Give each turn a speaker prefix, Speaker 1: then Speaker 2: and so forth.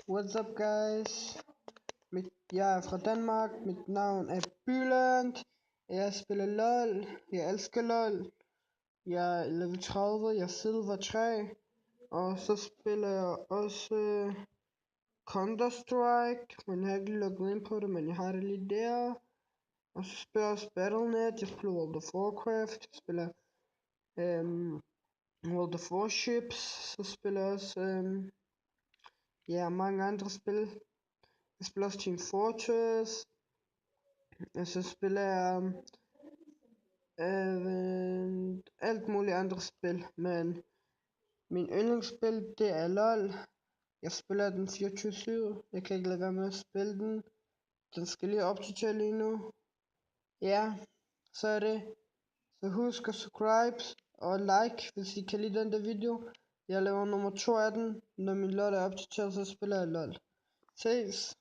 Speaker 1: What's up guys? Jeg er fra Danmark, mit navn er Bylland. Jeg spiller LOL, jeg elsker LOL. Jeg er level 30, jeg er silver 3. Og så spiller jeg også Counter Strike, men jeg har ikke logget ind på det, men jeg har det lige der. Og så spiller jeg også Battle.net, jeg spiller World of Warcraft, jeg spiller World of Warships, så spiller jeg også mange andre spil. Jeg spiller også Team Fortress, og så spiller jeg alt muligt andre spil, men min yndlingsspil det er LOL. Jeg spiller den 24/7, jeg kan ikke lade være med at spille den. Den skal lige opdatere lige nu. Ja, så er det. Så husk at subscribe og like, hvis I kan lide den der video. Jeg laver nummer 2 af den. Når min LOL er opdateret, så spiller jeg LOL. Ses!